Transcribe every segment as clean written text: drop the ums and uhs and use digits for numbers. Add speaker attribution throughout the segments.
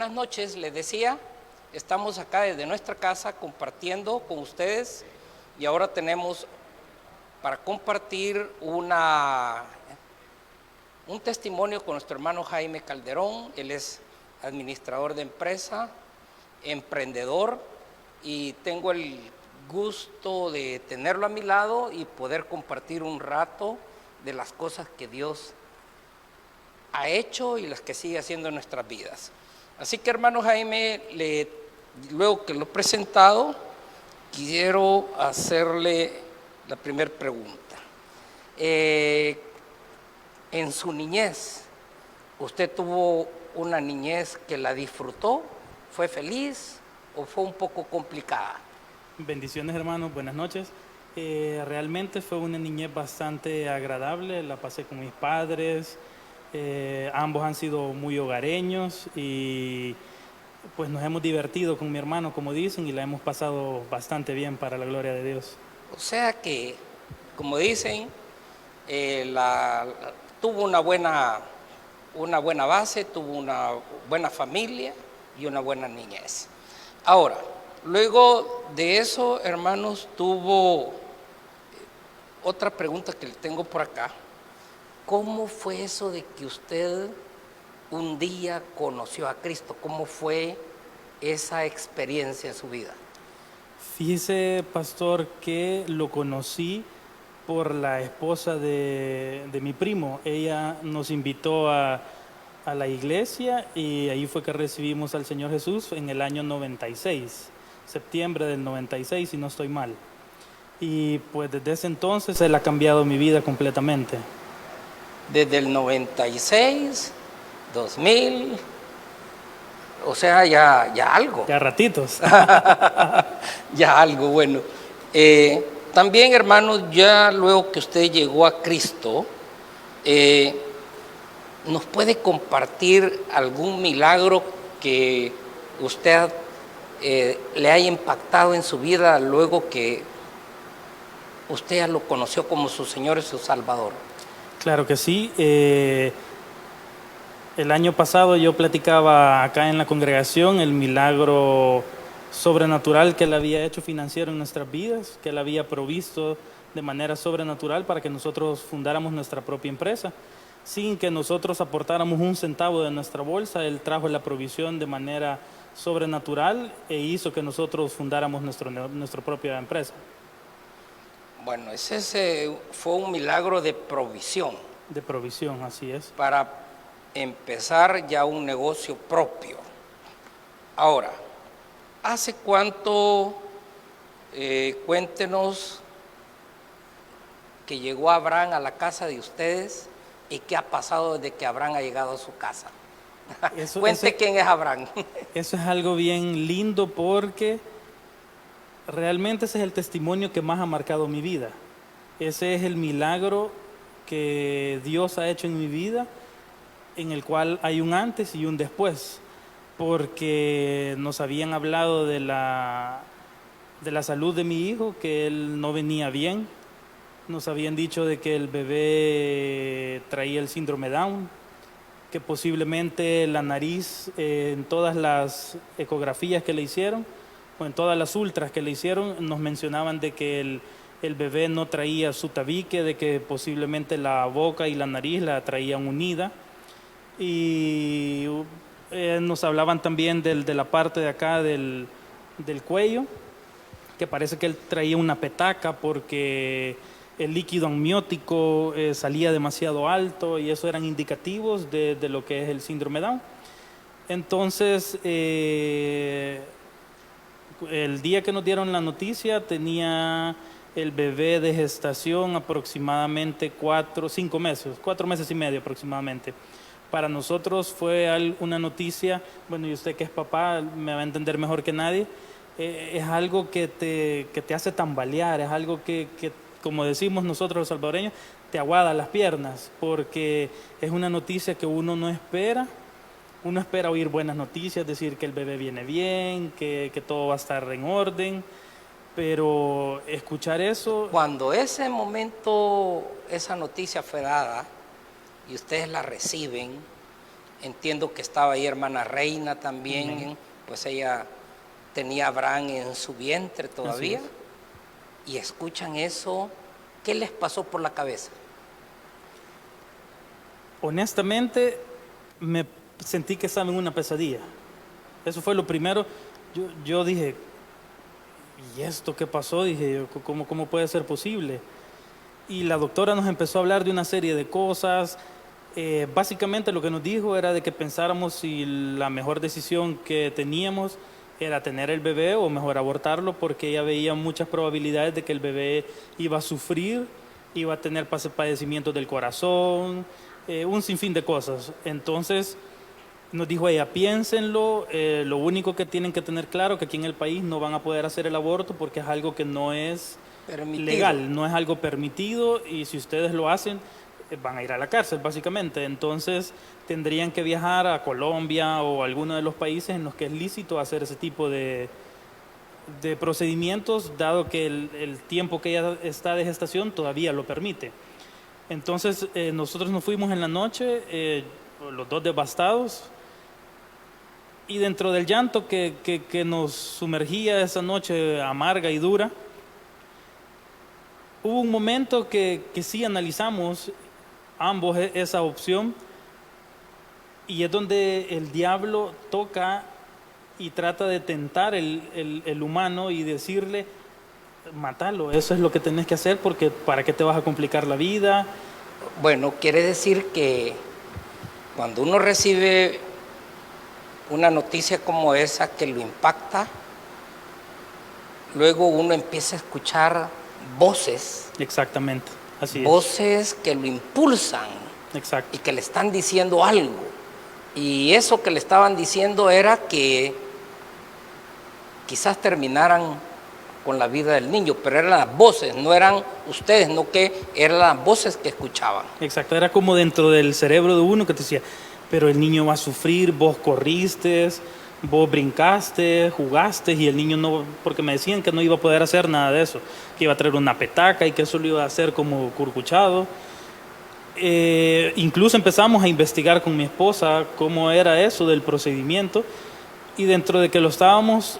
Speaker 1: buenas noches. Les decía, estamos acá desde nuestra casa compartiendo con ustedes y ahora tenemos para compartir un testimonio con nuestro hermano Jaime Calderón. Él es administrador de empresa, emprendedor, y tengo el gusto de tenerlo a mi lado y poder compartir un rato de las cosas que Dios ha hecho y las que sigue haciendo en nuestras vidas. Así que, hermano Jaime, luego que lo he presentado, quiero hacerle la primera pregunta. En su niñez, ¿usted tuvo una niñez que la disfrutó? ¿Fue feliz o fue un poco complicada?
Speaker 2: Bendiciones, hermanos, buenas noches. Realmente fue una niñez bastante agradable, la pasé con mis padres, ambos han sido muy hogareños y pues nos hemos divertido con mi hermano, como dicen, y la hemos pasado bastante bien, para la gloria de Dios.
Speaker 1: O sea que, como dicen, tuvo una buena base, tuvo una buena familia y una buena niñez. Ahora, luego de eso, hermanos, tuvo otra pregunta que le tengo por acá. ¿Cómo fue eso de que usted un día conoció a Cristo? ¿Cómo fue esa experiencia en su vida?
Speaker 2: Fíjese, pastor, que lo conocí por la esposa de mi primo. Ella nos invitó a la iglesia y ahí fue que recibimos al Señor Jesús en el año 96, septiembre del 96, si no estoy mal. Y pues desde ese entonces Él ha cambiado mi vida completamente.
Speaker 1: Desde el 96, 2000, o sea, ya algo.
Speaker 2: Ya ratitos.
Speaker 1: Ya algo, bueno. También, hermanos, ya luego que usted llegó a Cristo, ¿nos puede compartir algún milagro que usted le haya impactado en su vida luego que usted ya lo conoció como su Señor y su Salvador?
Speaker 2: Claro que sí. El año pasado yo platicaba acá en la congregación el milagro sobrenatural que Él había hecho financiero en nuestras vidas, que Él había provisto de manera sobrenatural para que nosotros fundáramos nuestra propia empresa. Sin que nosotros aportáramos un centavo de nuestra bolsa, Él trajo la provisión de manera sobrenatural e hizo que nosotros fundáramos nuestra propia empresa.
Speaker 1: Bueno, ese fue un milagro de provisión.
Speaker 2: De provisión, así es.
Speaker 1: Para empezar ya un negocio propio. Ahora, ¿hace cuánto, cuéntenos, que llegó Abraham a la casa de ustedes y qué ha pasado desde que Abraham ha llegado a su casa? Cuente quién es Abraham.
Speaker 2: Eso es algo bien lindo porque realmente ese es el testimonio que más ha marcado mi vida. Ese es el milagro que Dios ha hecho en mi vida, en el cual hay un antes y un después, porque nos habían hablado de la salud de mi hijo, que él no venía bien. Nos habían dicho de que el bebé traía el síndrome Down, que posiblemente la nariz, en todas las ecografías que le hicieron, o en todas las ultras que le hicieron, nos mencionaban de que el bebé no traía su tabique, de que posiblemente la boca y la nariz la traían unida. Y nos hablaban también de la parte de acá del cuello, que parece que él traía una petaca porque el líquido amniótico salía demasiado alto, y eso eran indicativos de lo que es el síndrome Down. Entonces, el día que nos dieron la noticia, tenía el bebé de gestación aproximadamente 4 meses y medio aproximadamente. Para nosotros fue una noticia, bueno, y usted que es papá me va a entender mejor que nadie, es algo que te hace tambalear, es algo que, como decimos nosotros los salvadoreños, te aguada las piernas, porque es una noticia que uno no espera. Uno espera oír buenas noticias, decir que el bebé viene bien, que todo va a estar en orden, pero escuchar eso...
Speaker 1: Cuando ese momento, esa noticia fue dada y ustedes la reciben, Entiendo que estaba ahí hermana Reina también,
Speaker 2: Amén.
Speaker 1: pues ella tenía a Abraham en su vientre todavía.
Speaker 2: Así
Speaker 1: Y escuchan eso, ¿qué les pasó por la cabeza?
Speaker 2: Honestamente, me sentí que estaba en una pesadilla. Eso fue lo primero. Yo dije, ¿y esto qué pasó? Dije yo, ¿cómo puede ser posible? Y la doctora nos empezó a hablar de una serie de cosas. Básicamente lo que nos dijo era de que pensáramos si la mejor decisión que teníamos era tener el bebé o mejor abortarlo, porque ella veía muchas probabilidades de que el bebé iba a sufrir, iba a tener padecimientos del corazón, un sinfín de cosas. Entonces nos dijo ella, piénsenlo, lo único que tienen que tener claro que aquí en el país no van a poder hacer el aborto porque es algo que no es
Speaker 1: Permitido.
Speaker 2: legal, no es algo permitido, y si ustedes lo hacen van a ir a la cárcel básicamente. Entonces tendrían que viajar a Colombia o alguno de los países en los que es lícito hacer ese tipo de procedimientos, dado que el tiempo que ella está de gestación todavía lo permite. Entonces nosotros nos fuimos en la noche, los dos devastados, y dentro del llanto que nos sumergía esa noche amarga y dura, hubo un momento que sí analizamos ambos esa opción, y es donde el diablo toca y trata de tentar el humano y decirle, mátalo, eso es lo que tenés que hacer, porque ¿para qué te vas a complicar la vida?
Speaker 1: Bueno, quiere decir que cuando uno recibe una noticia como esa que lo impacta, luego uno empieza a escuchar voces.
Speaker 2: Exactamente, así
Speaker 1: voces que lo impulsan
Speaker 2: es. Exacto.
Speaker 1: y que le están diciendo algo. Y eso que le estaban diciendo era que quizás terminaran con la vida del niño, pero eran las voces, no eran ustedes, no que eran las voces que escuchaban.
Speaker 2: Exacto, era como dentro del cerebro de uno que te decía, pero el niño va a sufrir, vos corriste, vos brincaste, jugaste, y el niño no, porque me decían que no iba a poder hacer nada de eso, que iba a traer una petaca y que eso lo iba a hacer como curcuchado. Incluso empezamos a investigar con mi esposa cómo era eso del procedimiento, y dentro de que lo estábamos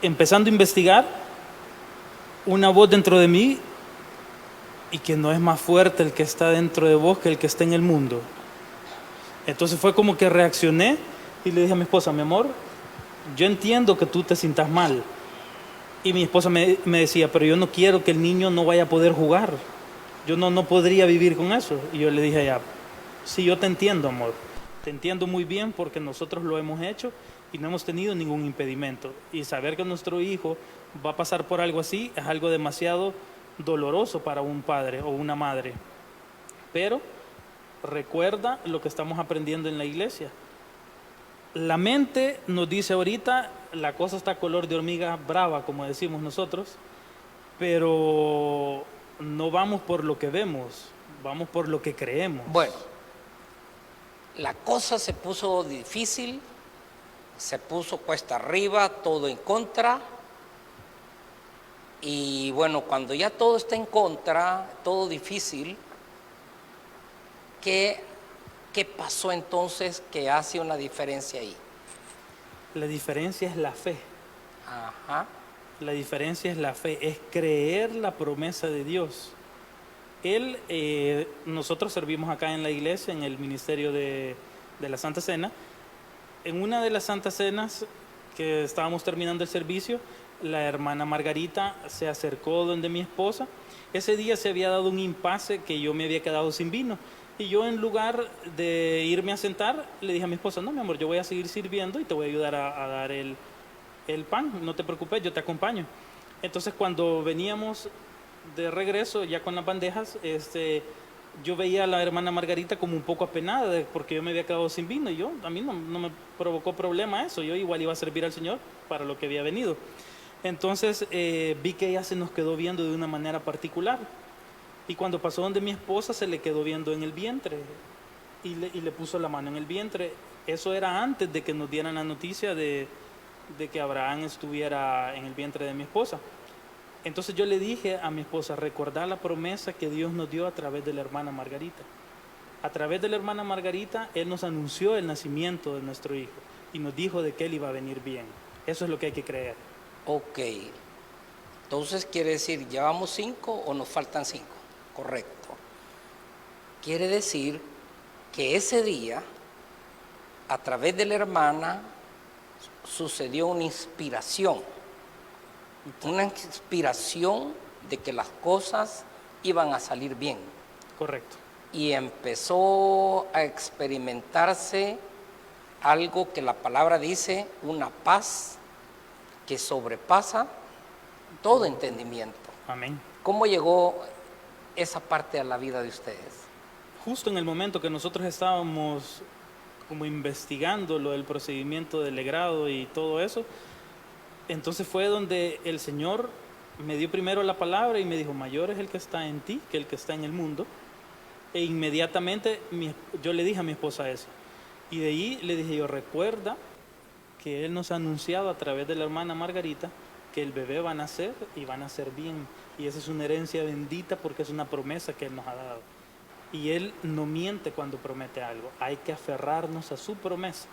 Speaker 2: empezando a investigar, una voz dentro de mí, y que no es más fuerte el que está dentro de vos que el que está en el mundo. Entonces fue como que reaccioné y le dije a mi esposa, mi amor, yo entiendo que tú te sientas mal. Y mi esposa me decía, pero yo no quiero que el niño no vaya a poder jugar. Yo no podría vivir con eso. Y yo le dije a ella, sí, yo te entiendo, amor. Te entiendo muy bien porque nosotros lo hemos hecho y no hemos tenido ningún impedimento. Y saber que nuestro hijo va a pasar por algo así es algo demasiado doloroso para un padre o una madre. Pero recuerda lo que estamos aprendiendo en la iglesia. La mente nos dice ahorita, la cosa está color de hormiga brava, como decimos nosotros, pero no vamos por lo que vemos, vamos por lo que creemos.
Speaker 1: Bueno, la cosa se puso difícil, se puso cuesta arriba, todo en contra. Y bueno, cuando ya todo está en contra, todo difícil, ¿qué pasó entonces que hace una diferencia ahí?
Speaker 2: La diferencia es la fe.
Speaker 1: Ajá.
Speaker 2: La diferencia es la fe, es creer la promesa de Dios. Nosotros servimos acá en la iglesia, en el ministerio de la Santa Cena. En una de las Santas Cenas que estábamos terminando el servicio, la hermana Margarita se acercó donde mi esposa. Ese día se había dado un impasse que yo me había quedado sin vino. Y yo, en lugar de irme a sentar, le dije a mi esposa, no, mi amor, yo voy a seguir sirviendo y te voy a ayudar a dar el pan, no te preocupes, yo te acompaño. Entonces, cuando veníamos de regreso ya con las bandejas, yo veía a la hermana Margarita como un poco apenada porque yo me había quedado sin vino, y a mí no me provocó problema eso, yo igual iba a servir al Señor para lo que había venido. Entonces vi que ella se nos quedó viendo de una manera particular, y cuando pasó donde mi esposa se le quedó viendo en el vientre y le puso la mano en el vientre. Eso era antes de que nos dieran la noticia de que Abraham estuviera en el vientre de mi esposa. Entonces yo le dije a mi esposa, recordar la promesa que Dios nos dio a través de la hermana Margarita. A través de la hermana Margarita, Él nos anunció el nacimiento de nuestro hijo y nos dijo de que Él iba a venir bien. Eso es lo que hay que creer.
Speaker 1: Ok. Entonces quiere decir, ¿llevamos 5 o nos faltan 5? Correcto. Quiere decir que ese día, a través de la hermana, sucedió una inspiración de que las cosas iban a salir bien.
Speaker 2: Correcto.
Speaker 1: Y empezó a experimentarse algo que la palabra dice, una paz que sobrepasa todo entendimiento.
Speaker 2: Amén.
Speaker 1: ¿Cómo llegó esa parte a la vida de ustedes?
Speaker 2: Justo en el momento que nosotros estábamos como investigando lo del procedimiento del legrado y todo eso, entonces fue donde el Señor me dio primero la palabra y me dijo, mayor es el que está en ti que el que está en el mundo. E inmediatamente yo le dije a mi esposa eso. Y de ahí le dije yo, recuerda que Él nos ha anunciado a través de la hermana Margarita que el bebé va a nacer y va a nacer bien. Y esa es una herencia bendita porque es una promesa que Él nos ha dado. Y Él no miente cuando promete algo. Hay que aferrarnos a su promesa.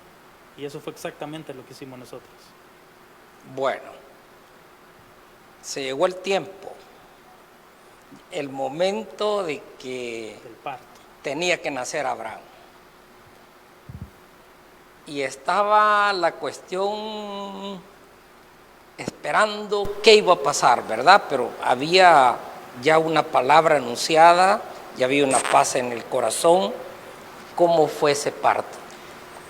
Speaker 2: Y eso fue exactamente lo que hicimos nosotros.
Speaker 1: Bueno, se llegó el tiempo, el momento de que
Speaker 2: El parto.
Speaker 1: tenía que nacer Abraham. Y estaba la cuestión esperando qué iba a pasar, ¿verdad? Pero había ya una palabra anunciada, ya había una paz en el corazón. ¿Cómo fue ese parto?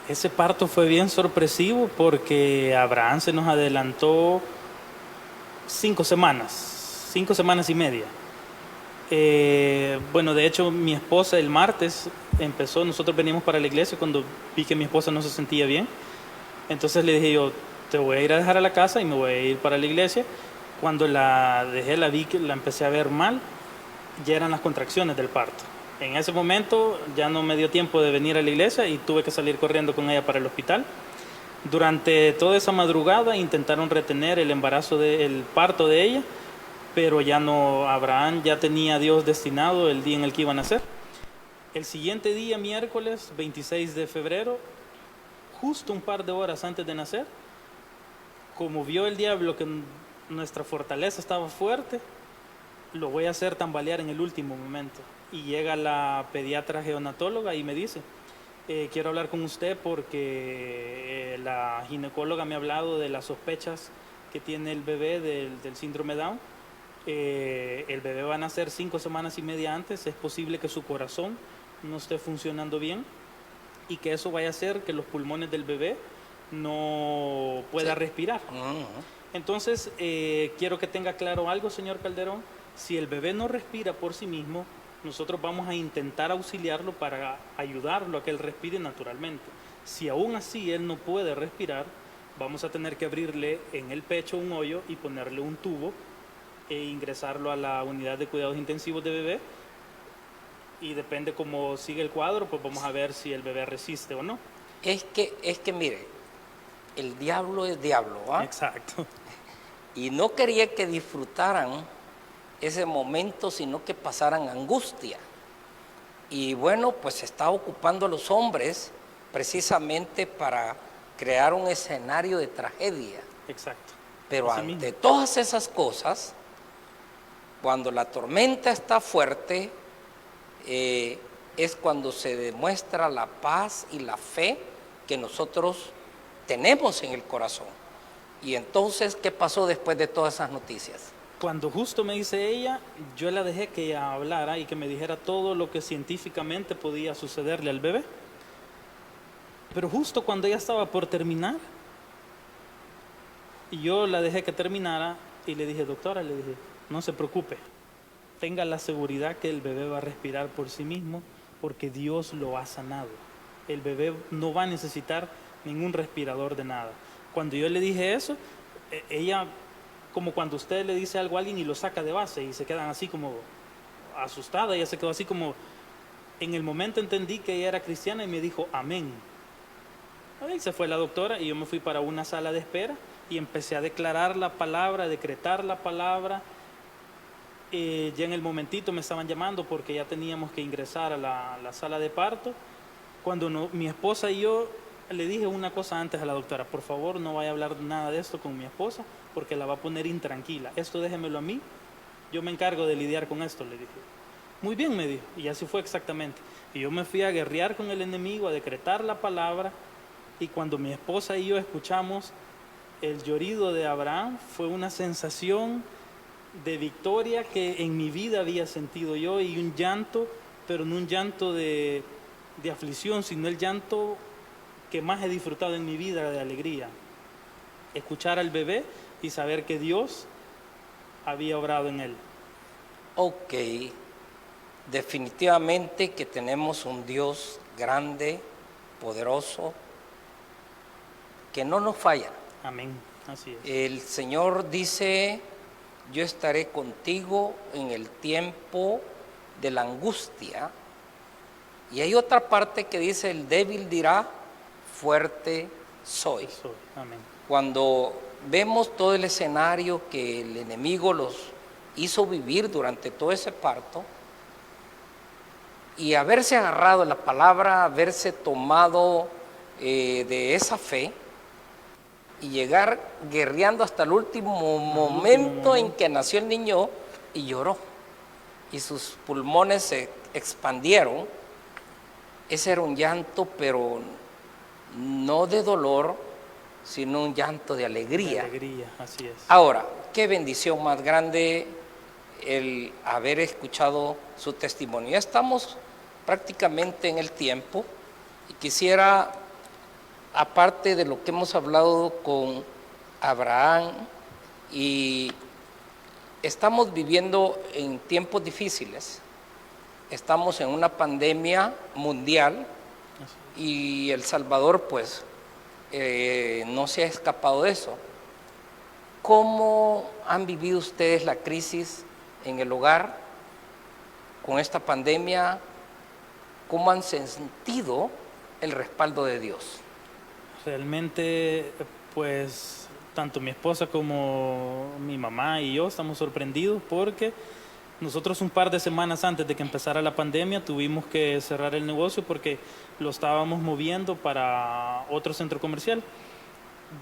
Speaker 2: Ese parto fue bien sorpresivo porque Abraham se nos adelantó 5 semanas, 5 semanas y media. Bueno, de hecho mi esposa el martes empezó, nosotros venimos para la iglesia cuando vi que mi esposa no se sentía bien. Entonces le dije yo, te voy a ir a dejar a la casa y me voy a ir para la iglesia. Cuando la dejé, la vi que la empecé a ver mal, ya eran las contracciones del parto. En ese momento ya no me dio tiempo de venir a la iglesia y tuve que salir corriendo con ella para el hospital. Durante toda esa madrugada intentaron retener el embarazo el parto de ella, pero ya no, Abraham ya tenía a Dios destinado el día en el que iba a nacer. El siguiente día, miércoles 26 de febrero, justo un par de horas antes de nacer, como vio el diablo que nuestra fortaleza estaba fuerte, lo voy a hacer tambalear en el último momento. Y llega la pediatra geonatóloga y me dice, quiero hablar con usted porque la ginecóloga me ha hablado de las sospechas que tiene el bebé del síndrome Down. El bebé va a nacer 5 semanas y media antes, es posible que su corazón no esté funcionando bien y que eso vaya a hacer que los pulmones del bebé no pueda respirar. Entonces, quiero que tenga claro algo, señor Calderón, si el bebé no respira por sí mismo, nosotros vamos a intentar auxiliarlo para ayudarlo a que él respire naturalmente. Si aún así él no puede respirar, vamos a tener que abrirle en el pecho un hoyo y ponerle un tubo e ingresarlo a la unidad de cuidados intensivos de bebé. Y depende cómo sigue el cuadro, pues vamos a ver si el bebé resiste o no.
Speaker 1: Es que mire, el diablo es diablo, ¿ah?
Speaker 2: Exacto.
Speaker 1: Y no quería que disfrutaran ese momento, sino que pasaran angustia. Y bueno, pues se está ocupando a los hombres precisamente para crear un escenario de tragedia.
Speaker 2: Exacto.
Speaker 1: Pero
Speaker 2: Así
Speaker 1: ante
Speaker 2: mismo.
Speaker 1: todas esas cosas, cuando la tormenta está fuerte, es cuando se demuestra la paz y la fe que nosotros tenemos en el corazón. Y entonces, ¿qué pasó después de todas esas noticias?
Speaker 2: Cuando justo me dice ella, yo la dejé que ella hablara y que me dijera todo lo que científicamente podía sucederle al bebé. Pero justo cuando ella estaba por terminar, y yo la dejé que terminara y le dije, doctora, le dije, no se preocupe, tenga la seguridad que el bebé va a respirar por sí mismo porque Dios lo ha sanado. El bebé no va a necesitar ningún respirador de nada. Cuando yo le dije eso, ella, como cuando usted le dice algo a alguien y lo saca de base y se quedan así como asustada, ella se quedó así como, en el momento entendí que ella era cristiana y me dijo, amén. Ahí se fue la doctora y yo me fui para una sala de espera y empecé a declarar la palabra, a decretar la palabra. Ya en el momentito me estaban llamando porque ya teníamos que ingresar a la sala de parto. Cuando mi esposa y yo le dije una cosa antes a la doctora: por favor no vaya a hablar nada de esto con mi esposa porque la va a poner intranquila. Esto déjemelo a mí, yo me encargo de lidiar con esto, le dije. Muy bien, me dijo, y así fue exactamente. Y yo me fui a guerrear con el enemigo, a decretar la palabra, y cuando mi esposa y yo escuchamos el llorido de Abraham, fue una sensación de victoria que en mi vida había sentido yo, y un llanto, pero no un llanto de aflicción, sino el llanto que más he disfrutado en mi vida, de alegría. Escuchar al bebé y saber que Dios había obrado en él.
Speaker 1: Ok, definitivamente que tenemos un Dios grande, poderoso, que no nos falla.
Speaker 2: Amén, así es.
Speaker 1: El Señor dice: yo estaré contigo en el tiempo de la angustia. Y hay otra parte que dice: el débil dirá, fuerte soy.
Speaker 2: Amén.
Speaker 1: Cuando vemos todo el escenario que el enemigo los hizo vivir durante todo ese parto, y haberse agarrado la palabra, haberse tomado de esa fe, y llegar guerreando hasta el último momento en que nació el niño, y lloró, y sus pulmones se expandieron. Ese era un llanto, pero no de dolor, sino un llanto de alegría.
Speaker 2: De alegría, así es.
Speaker 1: Ahora, qué bendición más grande el haber escuchado su testimonio. Ya estamos prácticamente en el tiempo, y quisiera, aparte de lo que hemos hablado con Abraham, y estamos viviendo en tiempos difíciles, estamos en una pandemia mundial, y El Salvador pues no se ha escapado de eso. ¿Cómo han vivido ustedes la crisis en el hogar con esta pandemia? ¿Cómo han sentido el respaldo de Dios?
Speaker 2: Realmente, pues, tanto mi esposa como mi mamá y yo estamos sorprendidos porque nosotros un par de semanas antes de que empezara la pandemia tuvimos que cerrar el negocio porque lo estábamos moviendo para otro centro comercial.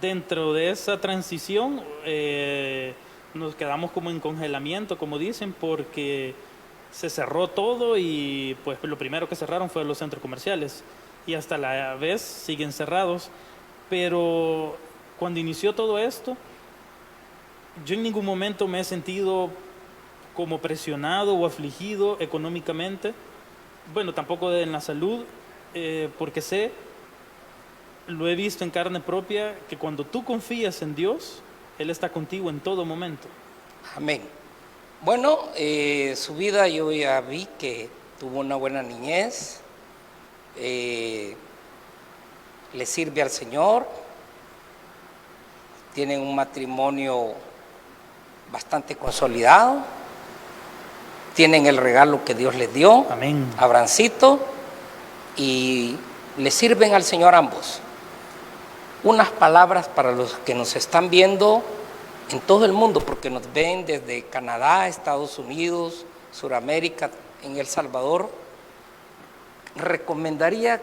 Speaker 2: Dentro de esa transición nos quedamos como en congelamiento, como dicen, porque se cerró todo y pues lo primero que cerraron fue los centros comerciales y hasta la vez siguen cerrados. Pero cuando inició todo esto, yo en ningún momento me he sentido como presionado o afligido económicamente, bueno, tampoco en la salud, porque lo he visto en carne propia, que cuando tú confías en Dios, Él está contigo en todo momento.
Speaker 1: Amén. Bueno, su vida yo ya vi que tuvo una buena niñez, le sirve al Señor, tienen un matrimonio bastante consolidado, tienen el regalo que Dios les dio,
Speaker 2: Amén.
Speaker 1: Abrancito, y le sirven al Señor ambos. Unas palabras para los que nos están viendo en todo el mundo, porque nos ven desde Canadá, Estados Unidos, Suramérica, en El Salvador. ¿Recomendaría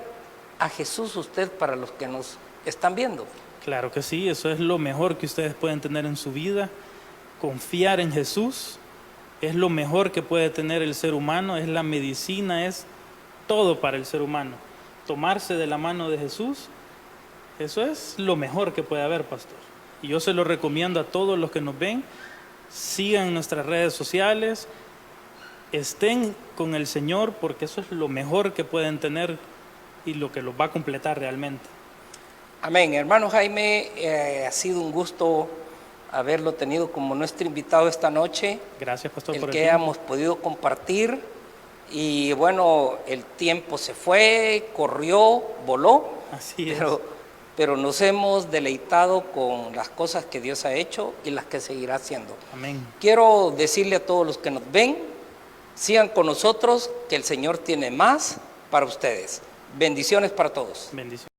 Speaker 1: a Jesús usted para los que nos están viendo?
Speaker 2: Claro que sí, eso es lo mejor que ustedes pueden tener en su vida. Confiar en Jesús es lo mejor que puede tener el ser humano, es la medicina, es todo para el ser humano. Tomarse de la mano de Jesús, eso es lo mejor que puede haber, pastor. Y yo se lo recomiendo a todos los que nos ven. Sigan nuestras redes sociales, estén con el Señor, porque eso es lo mejor que pueden tener y lo que los va a completar realmente.
Speaker 1: Amén. Hermano Jaime, ha sido un gusto haberlo tenido como nuestro invitado esta noche.
Speaker 2: Gracias, pastor, por
Speaker 1: el
Speaker 2: el
Speaker 1: que
Speaker 2: tiempo.
Speaker 1: hayamos podido compartir. Y bueno, el tiempo se fue, corrió, voló.
Speaker 2: Así es.
Speaker 1: Pero nos hemos deleitado con las cosas que Dios ha hecho y las que seguirá haciendo.
Speaker 2: Amén.
Speaker 1: Quiero decirle a todos los que nos ven, sigan con nosotros, que el Señor tiene más para ustedes. Bendiciones para todos.
Speaker 2: Bendiciones.